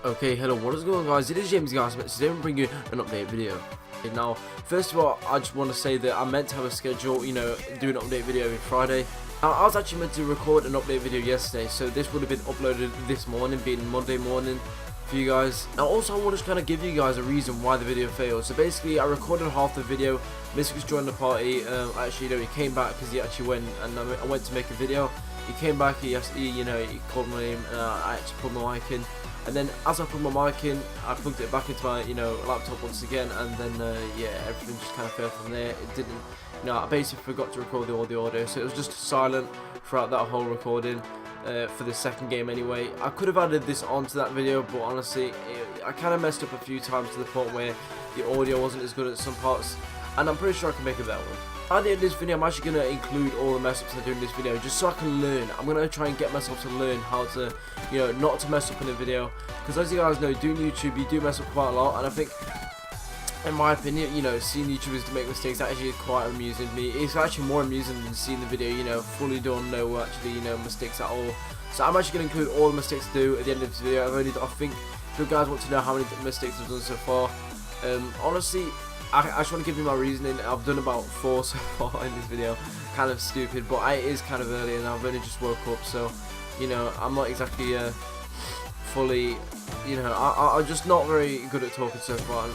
Okay, hello, what is going on, guys? It is James, guys. Today I'm bringing you an update video. Okay, now, first of all, I just want to say that I meant to have a schedule, do an update video every Friday. Now, I was actually meant to record an update video yesterday, so this would have been uploaded this morning, being Monday morning for you guys. Now, also, I want to kind of give you guys a reason why the video failed. So basically, I recorded half the video. Mystics joined the party. He came back because he actually went, and I went to make a video. He came back. He called my name, and I actually put my mic in. And then as I put my mic in, I plugged it back into my laptop once again, and then everything just kind of failed from there. It didn't, I basically forgot to record all the audio, so it was just silent throughout that whole recording for the second game anyway. I could have added this onto that video, but honestly, I kind of messed up a few times to the point where the audio wasn't as good at some parts, and I'm pretty sure I can make a better one. At the end of this video, I'm actually going to include all the mess ups I do in this video, just so I can learn. I'm going to try and get myself to learn how to, not to mess up in a video. Because as you guys know, doing YouTube, you do mess up quite a lot. And I think, in my opinion, seeing YouTubers to make mistakes actually is quite amusing to me. It's actually more amusing than seeing the video, fully done, no actually, mistakes at all. So I'm actually going to include all the mistakes I do at the end of this video. I think if you guys want to know how many mistakes I've done so far, honestly, I just want to give you my reasoning. I've done about 4 so far in this video. Kind of stupid, but it is kind of early and I've only just woke up, so I'm not exactly fully, I'm just not very good at talking so far.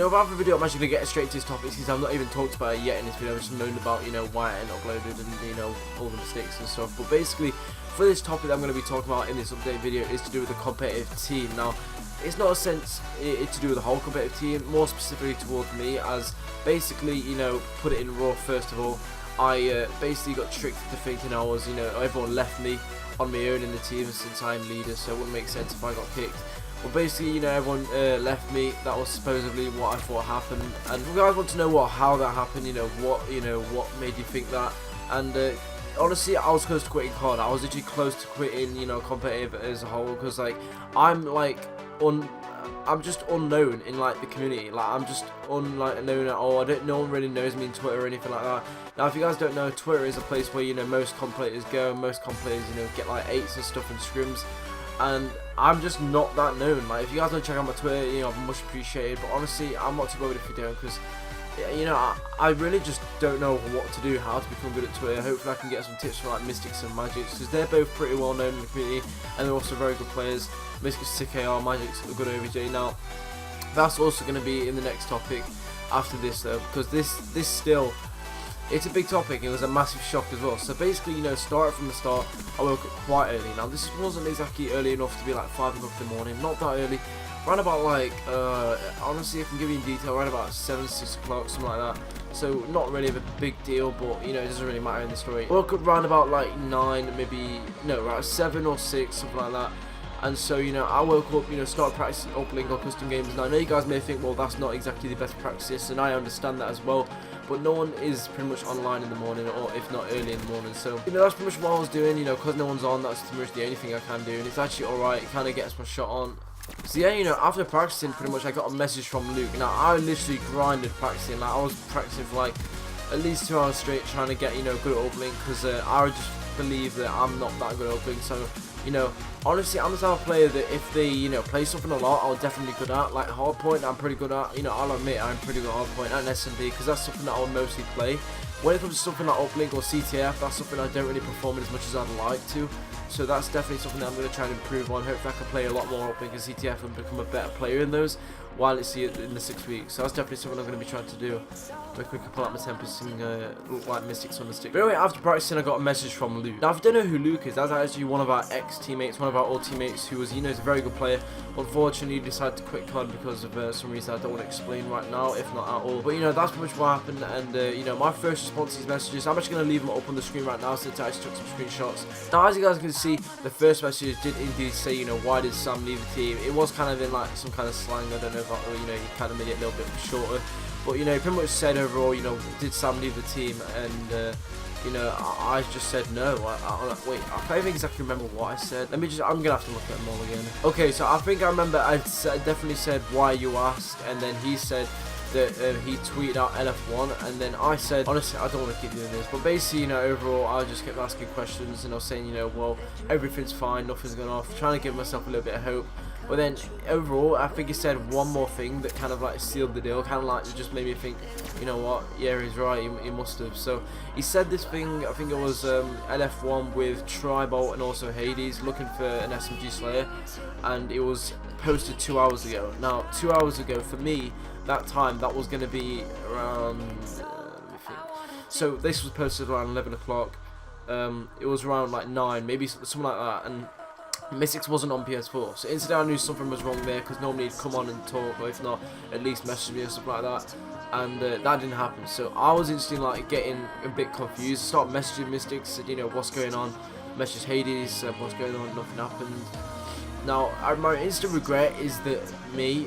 About the video, I'm actually going to get straight to this topic since I've not even talked about it yet in this video. I've just moaned about, why it ain't uploaded and, all the mistakes and stuff. But basically, for this topic that I'm going to be talking about in this update video is to do with the competitive team. Now, it's not a sense it's to do with the whole competitive team, more specifically towards me, as basically, put it in raw first of all, I basically got tricked into thinking I was, everyone left me on my own in the team since I'm leader, so it wouldn't make sense if I got kicked. Well, basically, everyone left me. That was supposedly what I thought happened. And if you guys want to know how that happened, what made you think that? And honestly, I was close to quitting COD. I was literally close to quitting, competitive as a whole, because I'm just unknown in the community. I'm just unknown at all. No one really knows me on Twitter or anything like that. Now, if you guys don't know, Twitter is a place where most comp players go. Most comp players get 8s and stuff and scrims, and I'm just not that known. If you guys don't check out my Twitter, I'm much appreciated. But honestly, I'm not too bothered if you don't, because I really just don't know what to do, how to become good at Twitter. Hopefully I can get some tips from Mystics and Magics, because they're both pretty well known in the community and they're also very good players. Mystics sick AR, Magic's a good OBJ. Now, that's also going to be in the next topic after this though, because this still, it's a big topic. It was a massive shock as well. So basically, start from the start, I woke up quite early. Now, this wasn't exactly early enough to be 5 o'clock in the morning, not that early. Around about honestly, I can give you in detail, around about 7, 6 o'clock, something like that. So not really a big deal, but it doesn't really matter in the story. I woke up around about 9, maybe, no, right, 7 or 6, something like that. And so, I woke up, started practicing uplink or custom games. And I know you guys may think, well, that's not exactly the best practice, and I understand that as well. But no one is pretty much online in the morning, or if not early in the morning. So, that's pretty much what I was doing, because no one's on. That's pretty much the only thing I can do. And it's actually alright. It kind of gets my shot on. So yeah, after practicing, pretty much I got a message from Luke. Now, I literally grinded practicing. I was practicing for at least 2 hours straight, trying to get, good at uplink, because I just believe that I'm not that good at uplink. So, honestly, I'm the type of player that if they, play something a lot, I'll definitely be good at. Hardpoint, I'm pretty good at. I'll admit I'm pretty good at hardpoint and SMB, because that's something that I'll mostly play. When it comes to something like uplink or CTF, that's something I don't really perform as much as I'd like to. So that's definitely something that I'm going to try and improve on. Hopefully I can play a lot more uplink and CTF and become a better player in those while it's in the 6 weeks. So that's definitely something I'm going to be trying to do. Very quickly pull out my Tempest and look like Mystics on the stick. But anyway, after practicing, I got a message from Luke. Now, if you don't know who Luke is, that's actually one of our ex-teammates, one of our old teammates who was, is a very good player. Unfortunately, he decided to quit COD because of some reason I don't want to explain right now, if not at all. But, that's pretty much what happened. And, my first response to these messages, I'm actually going to leave them up on the screen right now since I actually took some screenshots. Now, as you guys can see, the first message did indeed say, why did Sam leave the team? It was kind of in some kind of slang. I don't know if he kind of made it a little bit shorter. But, he pretty much said overall, did Sam leave the team? And, I just said no. Wait, I can't even exactly remember what I said. I'm gonna have to look at them all again. Okay, so I think I remember I definitely said why you asked, and then he said that he tweeted out LF1, and then I said, honestly, I don't want to keep doing this, but basically, overall, I just kept asking questions, and I was saying, well, everything's fine, nothing's gone off, trying to give myself a little bit of hope. But then overall, I think he said one more thing that kind of like sealed the deal, kind of like just made me think, you know what, yeah, he's right, he must have. So he said this thing, I think it was LF1 with Tribolt and also Hades looking for an SMG Slayer, and it was posted 2 hours ago. Now 2 hours ago for me, that time, that was going to be around, let me think. So this was posted around 11 o'clock. It was around like 9, maybe something like that, and Mystics wasn't on PS4, so instantly I knew something was wrong there, because normally he'd come on and talk, or if not, at least message me or something like that, and that didn't happen. So I was instantly like getting a bit confused, started messaging Mystics, said, you know, what's going on, messaged Hades, said what's going on, nothing happened. Now, my instant regret is that me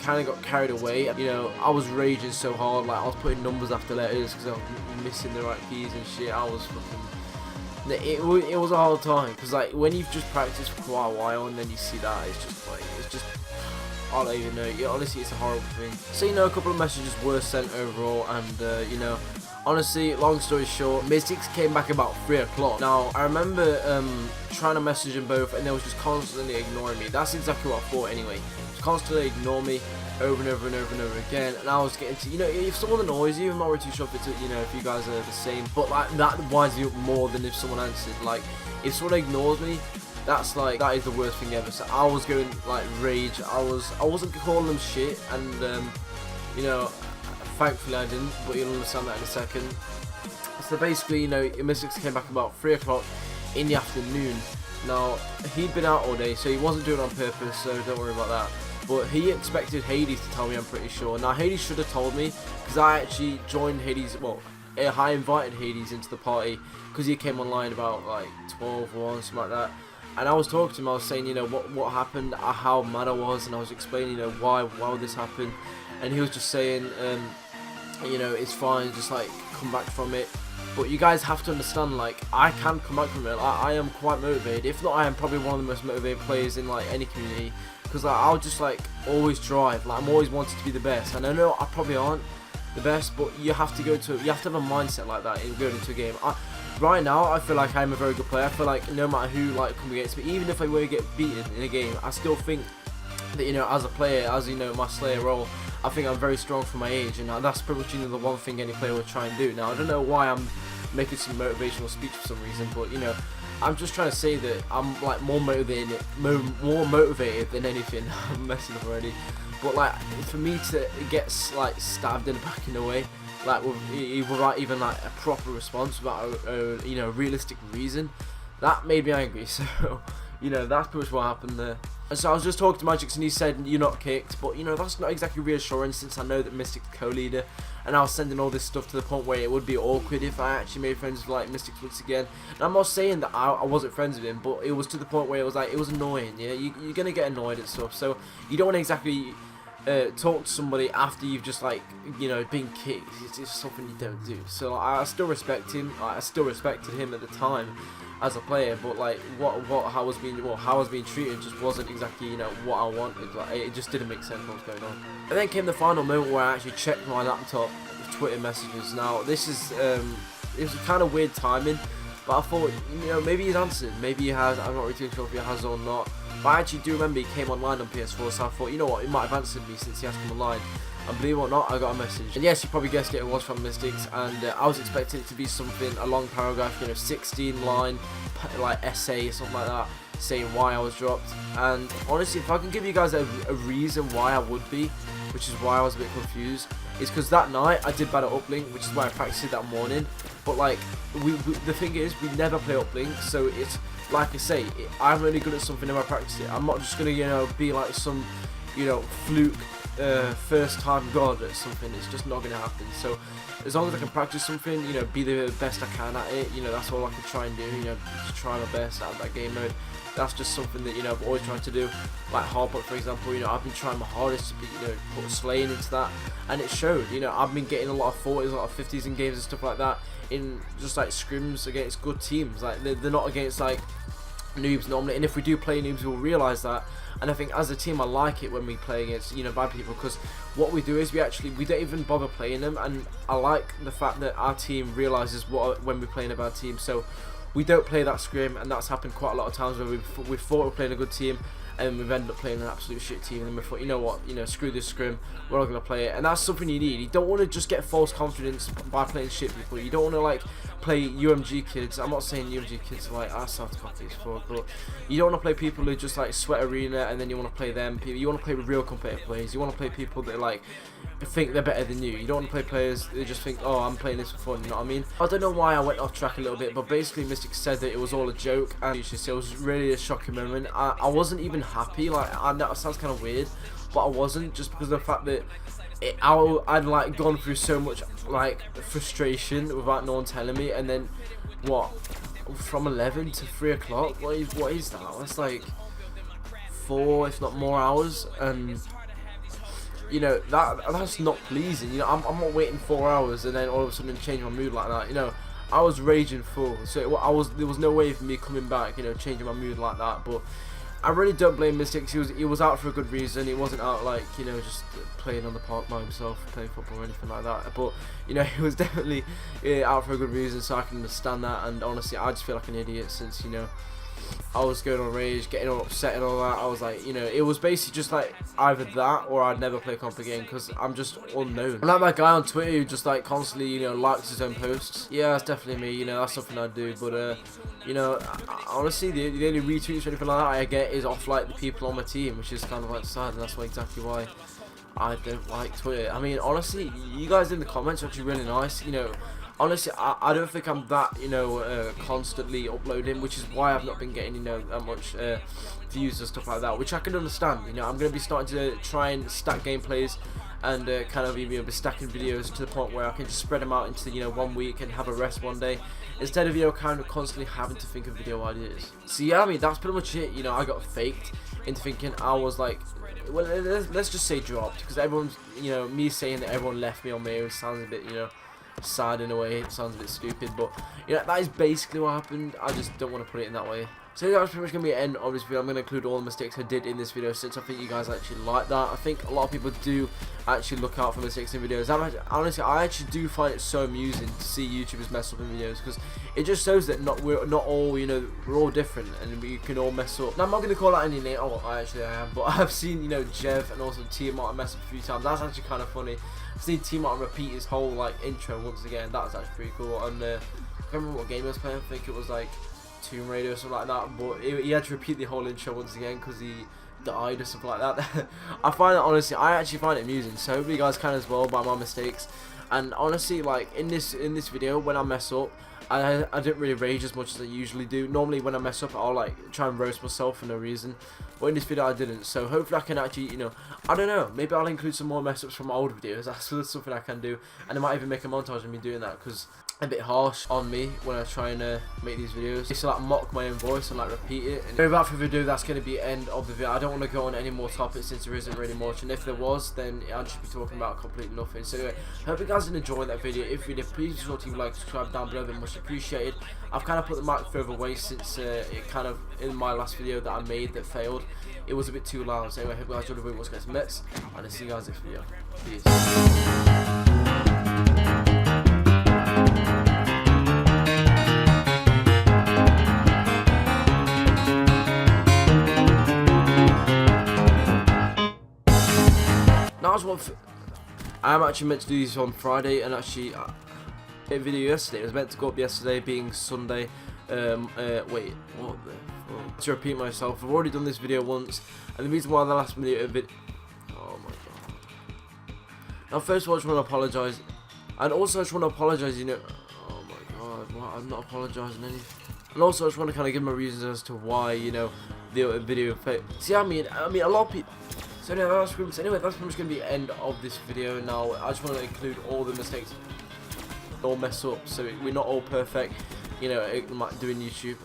kind of got carried away. You know, I was raging so hard, like I was putting numbers after letters because I was missing the right keys and shit. I was fucking. It was a hard time, because like when you've just practiced for quite a while and then you see that, it's just like, it's just, I don't even know. Yeah, honestly, it's a horrible thing. So, you know, a couple of messages were sent overall, and you know, honestly, long story short, Mystics came back about 3 o'clock. Now, I remember trying to message them both, and they was just constantly ignoring me. That's exactly what I thought anyway. Just constantly ignore me over and over and over and over again, and I was getting to, you know, if someone annoys you, I'm not really too sure if it's, you know, if you guys are the same, but like that winds you up more than if someone answered. Like, if someone ignores me, that's like, that is the worst thing ever. So I was going like rage. I wasn't calling them shit, and you know, thankfully I didn't, but you'll understand that in a second. So basically, you know, Mystics came back about 3 o'clock in the afternoon. Now, he'd been out all day, so he wasn't doing it on purpose, so don't worry about that. But he expected Hades to tell me, I'm pretty sure. Now, Hades should have told me, because I actually joined Hades, well, I invited Hades into the party, because he came online about like 12 or 1, something like that. And I was talking to him, I was saying, you know, what happened, how mad I was, and I was explaining, you know, why this happened. And he was just saying, you know, it's fine, just like come back from it. But you guys have to understand, like, I can come back from it. I am quite motivated. If not, I am probably one of the most motivated players in like any community, because like, I'll just like always drive. Like, I'm always wanting to be the best, and I know I probably aren't the best, but you have to have a mindset like that in going into a game. Right now, I feel like I'm a very good player. I feel like no matter who like come against me, even if I were to get beaten in a game, I still think that, you know, as a player, as you know, my Slayer role, I think I'm very strong for my age, and that's pretty much, you know, the one thing any player would try and do. Now, I don't know why I'm making some motivational speech for some reason, but you know, I'm just trying to say that I'm like more motivated than anything. I'm messing up already, but like for me to get like stabbed in the back in a way, like without even like a proper response, without a you know, realistic reason, that made me angry. So you know, that's pretty much what happened there. And so I was just talking to Magix, and he said, you're not kicked, but you know, that's not exactly reassuring, since I know that Mystic's co-leader, and I was sending all this stuff to the point where it would be awkward if I actually made friends with like Mystics once again. And I'm not saying that I wasn't friends with him, but it was to the point where it was like, it was annoying. Yeah, you're gonna get annoyed and stuff, so you don't want to exactly talk to somebody after you've just like, you know, been kicked. It's just something you don't do. So like, I still respect him. I still respected him at the time as a player, but like how I was being treated just wasn't exactly, you know, what I wanted. Like, it just didn't make sense what was going on. And then came the final moment where I actually checked my laptop Twitter messages. Now this is it was kind of weird timing, but I thought, you know, maybe he's answered, maybe he has. I'm not really too sure if he has or not, but I actually do remember he came online on PS4, so I thought, you know what, he might have answered me since he has come online. And believe it or not, I got a message. And yes, you probably guessed it was from Mystics, and I was expecting it to be something, a long paragraph, you know, 16 line, like essay, something like that, saying why I was dropped. And honestly, if I can give you guys a reason why I would be, which is why I was a bit confused, is because that night I did bad at uplink, which is why I practiced it that morning. But like, the thing is, we never play uplink, so it's, like I say, I'm only good at something if I practice it. I'm not just gonna, you know, be like some, you know, fluke first time god at something. It's just not gonna happen. So as long as I can practice something, you know, be the best I can at it, you know, that's all I can try and do, you know, just try my best at that game mode. That's just something that, you know, I've always tried to do. Like Hardpoint, for example, you know, I've been trying my hardest to be, you know, put slaying into that, and it showed. You know, I've been getting a lot of 40s, a lot of 50s in games and stuff like that, in just like scrims against good teams. Like they're not against like noobs normally, and if we do play noobs, we'll realise that. And I think as a team, I like it when we play against, you know, bad people, because what we do is we don't even bother playing them, and I like the fact that our team realises when we play in a bad team. So we don't play that scrim, and that's happened quite a lot of times where we thought we're playing a good team, and we've ended up playing an absolute shit team, and then we thought, you know what, screw this scrim, we're not gonna play it. And that's something you need. You don't want to just get false confidence by playing shit people. You don't want to like play UMG kids. I'm not saying UMG kids are like soft copies for, but you don't want to play people who just like sweat arena and then you want to play them. You want to play with real competitive players. You want to play people that like think they're better than you. You don't want to play players that just think, oh, I'm playing this for fun, you know what I mean? I don't know why I went off track a little bit, but basically Mystic said that it was all a joke, and it was really a shocking moment. I wasn't even happy, like, I know it sounds kind of weird, but I wasn't, just because of the fact that I'd like gone through so much like frustration without no one telling me, and then what, from 11 to 3 o'clock, what is that? That's like 4 if not more hours, and you know that's not pleasing. You know, I'm not waiting 4 hours and then all of a sudden change my mood like that. You know, I was raging full, so there was no way for me coming back, you know, changing my mood like that. But I really don't blame Mystics. He was out for a good reason. He wasn't out like, you know, just playing on the park by himself, playing football or anything like that. But you know, he was definitely out for a good reason, so I can understand that. And honestly, I just feel like an idiot since, you know, I was going on rage, getting all upset and all that. I was like, you know, it was basically just like either that or I'd never play comp again, because I'm just unknown. I'm like that guy on Twitter who just like constantly, you know, likes his own posts. Yeah, that's definitely me, you know, that's something I do. But you know, honestly, the only retweets or anything like that I get is off like the people on my team, which is kind of like sad, and that's exactly why I don't like Twitter. I mean, honestly, you guys in the comments are actually really nice, you know. Honestly, I don't think I'm that, you know, constantly uploading, which is why I've not been getting, you know, that much views and stuff like that, which I can understand. You know, I'm going to be starting to try and stack gameplays and kind of, you know, be stacking videos to the point where I can just spread them out into, you know, 1 week and have a rest one day, instead of, you know, kind of constantly having to think of video ideas. So yeah, I mean, that's pretty much it. You know, I got faked into thinking I was like, well, let's just say dropped, because everyone's, you know, me saying that everyone left me on my own sounds a bit, you know, sad in a way. It sounds a bit stupid, but you know, that is basically what happened. I just don't want to put it in that way. So that's pretty much going to be the end of this video. I'm going to include all the mistakes I did in this video, since I think you guys actually like that. I think a lot of people do actually look out for mistakes in videos. Honestly, I actually do find it so amusing to see YouTubers mess up in videos, because it just shows that we're not all, you know, we're all different and we can all mess up. Now, I'm not going to call out any name. Oh, I am, but I've seen, you know, Jev and also T Martin mess up a few times. That's actually kind of funny. I've seen T Martin repeat his whole like intro once again. That's actually pretty cool. And I can't remember what game he was playing. I think it was like Tomb Raider or something like that, but he had to repeat the whole intro once again because he died or something like that. I find it, honestly, I actually find it amusing, so hopefully you guys can as well by my mistakes. And honestly, like in this video, when I mess up, I don't really rage as much as I usually do. Normally when I mess up, I'll like try and roast myself for no reason, but in this video I didn't. So hopefully I can actually, you know, I don't know, maybe I'll include some more mess ups from old videos. That's something I can do, and I might even make a montage of me doing that, because a bit harsh on me when I try and make these videos. Just to like mock my own voice and like repeat it. And without further ado, that's going to be the end of the video. I don't want to go on any more topics since there isn't really much, and if there was, then I'd just be talking about completely nothing. So anyway, hope you guys enjoyed that video. If you did, please be sure to like, subscribe down below, they're much appreciated. I've kind of put the mic further away since it kind of, in my last video that I made that failed, it was a bit too loud. So anyway, hope you guys enjoyed the video. What's going to Mets, and I'll see you guys next video. Peace. I'm actually meant to do these on Friday, and actually a video yesterday. It was meant to go up yesterday, being Sunday. Wait, what the fuck? To repeat myself, I've already done this video once, and the reason why the last video oh my god. Now, first of all, I just want to apologise, and also I just want to apologise. You know, oh my god, what? I'm not apologising anything. And also I just want to kind of give my reasons as to why, you know, the video failed. See, I mean, a lot of people. So anyway, that's pretty much going to be the end of this video. Now, I just want to include all the mistakes, all mess up, so we're not all perfect, you know, doing YouTube.